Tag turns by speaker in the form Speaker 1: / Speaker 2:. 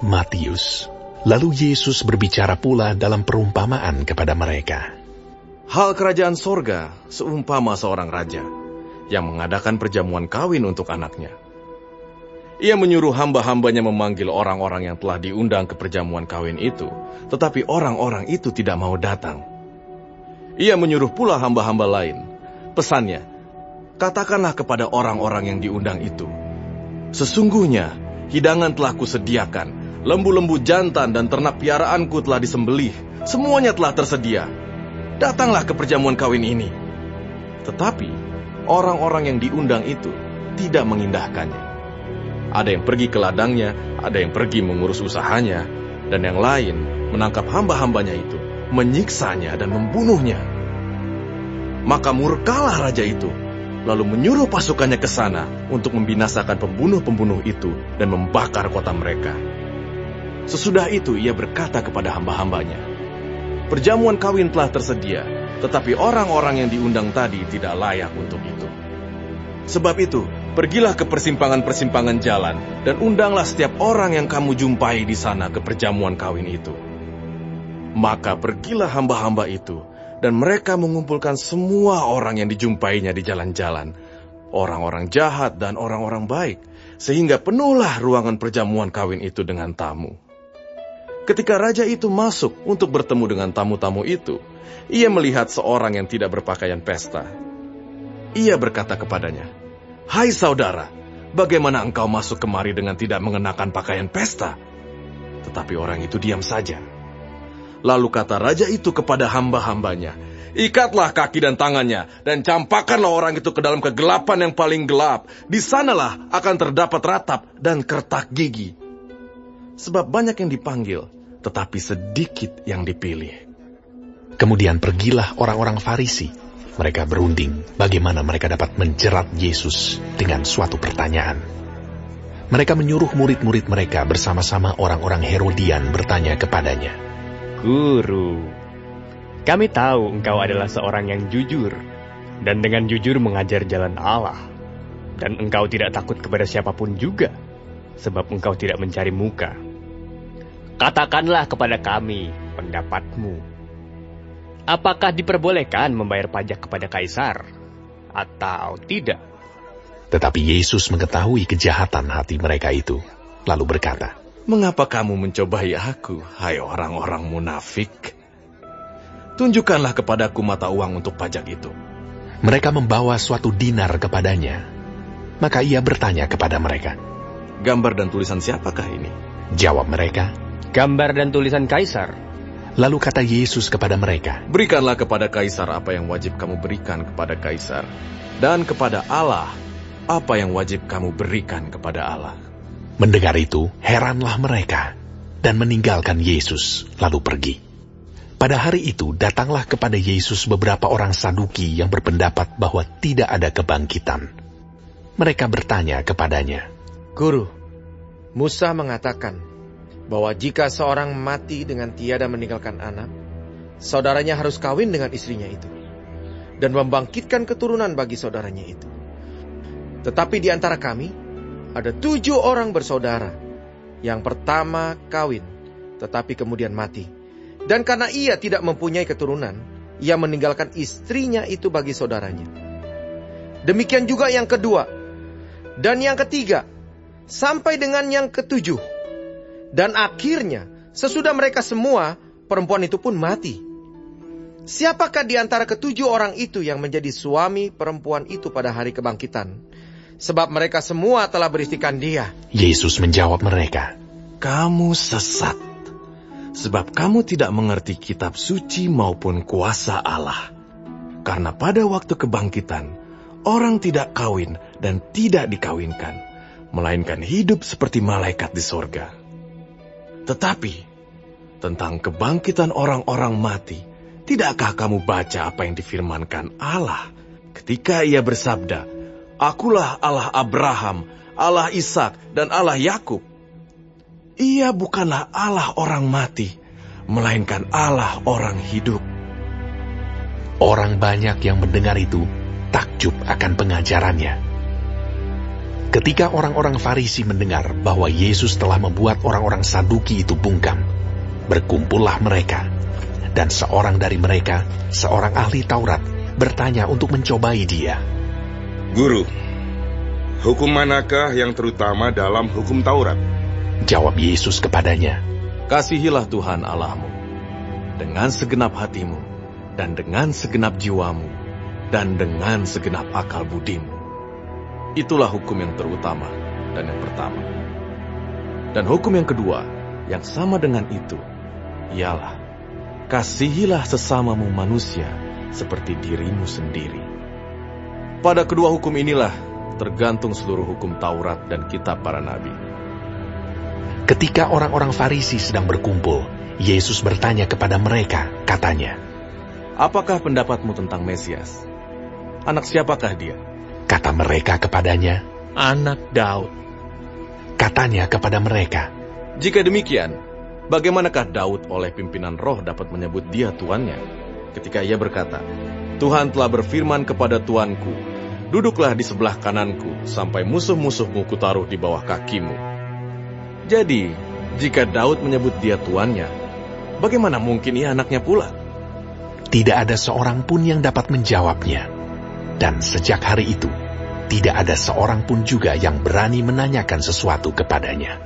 Speaker 1: Matius. Lalu Yesus berbicara pula dalam perumpamaan kepada mereka.
Speaker 2: Hal kerajaan sorga seumpama seorang raja yang mengadakan perjamuan kawin untuk anaknya. Ia menyuruh hamba-hambanya memanggil orang-orang yang telah diundang ke perjamuan kawin itu, tetapi orang-orang itu tidak mau datang. Ia menyuruh pula hamba-hamba lain. Pesannya, katakanlah kepada orang-orang yang diundang itu, sesungguhnya hidangan telah kusediakan, lembu-lembu jantan dan ternak piaraanku telah disembelih, semuanya telah tersedia. Datanglah ke perjamuan kawin ini. Tetapi orang-orang yang diundang itu tidak mengindahkannya. Ada yang pergi ke ladangnya, ada yang pergi mengurus usahanya, dan yang lain menangkap hamba-hambanya itu, menyiksanya dan membunuhnya. Maka murkalah raja itu, lalu menyuruh pasukannya ke sana untuk membinasakan pembunuh-pembunuh itu dan membakar kota mereka. Sesudah itu ia berkata kepada hamba-hambanya, perjamuan kawin telah tersedia, tetapi orang-orang yang diundang tadi tidak layak untuk itu. Sebab itu, pergilah ke persimpangan-persimpangan jalan, dan undanglah setiap orang yang kamu jumpai di sana ke perjamuan kawin itu. Maka pergilah hamba-hamba itu, dan mereka mengumpulkan semua orang yang dijumpainya di jalan-jalan, orang-orang jahat dan orang-orang baik, sehingga penuhlah ruangan perjamuan kawin itu dengan tamu. Ketika raja itu masuk untuk bertemu dengan tamu-tamu itu, ia melihat seorang yang tidak berpakaian pesta. Ia berkata kepadanya, "Hai saudara, bagaimana engkau masuk kemari dengan tidak mengenakan pakaian pesta?" Tetapi orang itu diam saja. Lalu kata raja itu kepada hamba-hambanya, "Ikatlah kaki dan tangannya, dan campakkanlah orang itu ke dalam kegelapan yang paling gelap. Di sanalah akan terdapat ratap dan kertak gigi. Sebab banyak yang dipanggil, tetapi sedikit yang dipilih."
Speaker 1: Kemudian pergilah orang-orang Farisi. Mereka berunding bagaimana mereka dapat menjerat Yesus dengan suatu pertanyaan. Mereka menyuruh murid-murid mereka bersama-sama orang-orang Herodian bertanya kepadanya,
Speaker 3: "Guru, kami tahu engkau adalah seorang yang jujur, dan dengan jujur mengajar jalan Allah. Dan engkau tidak takut kepada siapapun juga, sebab engkau tidak mencari muka. Katakanlah kepada kami pendapatmu. Apakah diperbolehkan membayar pajak kepada Kaisar, atau tidak?"
Speaker 1: Tetapi Yesus mengetahui kejahatan hati mereka itu, lalu berkata,
Speaker 2: "Mengapa kamu mencobai aku, hai orang-orang munafik? Tunjukkanlah kepadaku mata uang untuk pajak itu."
Speaker 1: Mereka membawa suatu dinar kepadanya. Maka ia bertanya kepada mereka,
Speaker 2: "Gambar dan tulisan siapakah ini?"
Speaker 1: Jawab mereka,
Speaker 3: "Gambar dan tulisan Kaisar."
Speaker 1: Lalu kata Yesus kepada mereka,
Speaker 2: "Berikanlah kepada Kaisar apa yang wajib kamu berikan kepada Kaisar, dan kepada Allah apa yang wajib kamu berikan kepada Allah."
Speaker 1: Mendengar itu, heranlah mereka, dan meninggalkan Yesus, lalu pergi. Pada hari itu, datanglah kepada Yesus beberapa orang Saduki yang berpendapat bahwa tidak ada kebangkitan. Mereka bertanya kepadanya,
Speaker 4: "Guru, Musa mengatakan bahwa jika seorang mati dengan tiada meninggalkan anak, saudaranya harus kawin dengan istrinya itu, dan membangkitkan keturunan bagi saudaranya itu. Tetapi di antara kami, ada 7 orang bersaudara. Yang pertama kawin, tetapi kemudian mati. Dan karena ia tidak mempunyai keturunan, ia meninggalkan istrinya itu bagi saudaranya. Demikian juga yang kedua, dan yang ketiga, sampai dengan yang ke-7. Dan akhirnya, sesudah mereka semua, perempuan itu pun mati. Siapakah di antara ke-7 orang itu yang menjadi suami perempuan itu pada hari kebangkitan? Sebab mereka semua telah beristikan dia."
Speaker 1: Yesus menjawab mereka,
Speaker 2: "Kamu sesat, sebab kamu tidak mengerti kitab suci maupun kuasa Allah. Karena pada waktu kebangkitan, orang tidak kawin dan tidak dikawinkan, melainkan hidup seperti malaikat di sorga. Tetapi, tentang kebangkitan orang-orang mati, tidakkah kamu baca apa yang difirmankan Allah ketika ia bersabda, 'Akulah Allah Abraham, Allah Ishak, dan Allah Yakub'? Ia bukanlah Allah orang mati, melainkan Allah orang hidup."
Speaker 1: Orang banyak yang mendengar itu takjub akan pengajarannya. Ketika orang-orang Farisi mendengar bahwa Yesus telah membuat orang-orang Saduki itu bungkam, berkumpullah mereka, dan seorang dari mereka, seorang ahli Taurat, bertanya untuk mencobai dia.
Speaker 5: Guru, hukum manakah yang terutama dalam hukum Taurat?
Speaker 1: Jawab Yesus kepadanya,
Speaker 2: Kasihilah Tuhan Allahmu dengan segenap hatimu, dan dengan segenap jiwamu, dan dengan segenap akal budimu. Itulah hukum yang terutama dan yang pertama. Dan hukum yang kedua, yang sama dengan itu, ialah, kasihilah sesamamu manusia seperti dirimu sendiri. Pada kedua hukum inilah tergantung seluruh hukum Taurat dan kitab para nabi.
Speaker 1: Ketika orang-orang Farisi sedang berkumpul, Yesus bertanya kepada mereka, katanya,
Speaker 2: Apakah pendapatmu tentang Mesias? Anak siapakah dia?
Speaker 1: Kata mereka kepadanya,
Speaker 4: Anak Daud.
Speaker 1: katanya kepada mereka,
Speaker 2: Jika demikian, bagaimanakah Daud oleh pimpinan roh dapat menyebut dia tuannya? Ketika ia berkata, Tuhan telah berfirman kepada Tuanku, duduklah di sebelah kananku, sampai musuh-musuhmu kutaruh di bawah kakimu. Jadi, jika Daud menyebut dia tuannya, bagaimana mungkin ia anaknya pula?
Speaker 1: tidak ada seorang pun yang dapat menjawabnya. Dan sejak hari itu, tidak ada seorang pun juga yang berani menanyakan sesuatu kepadanya.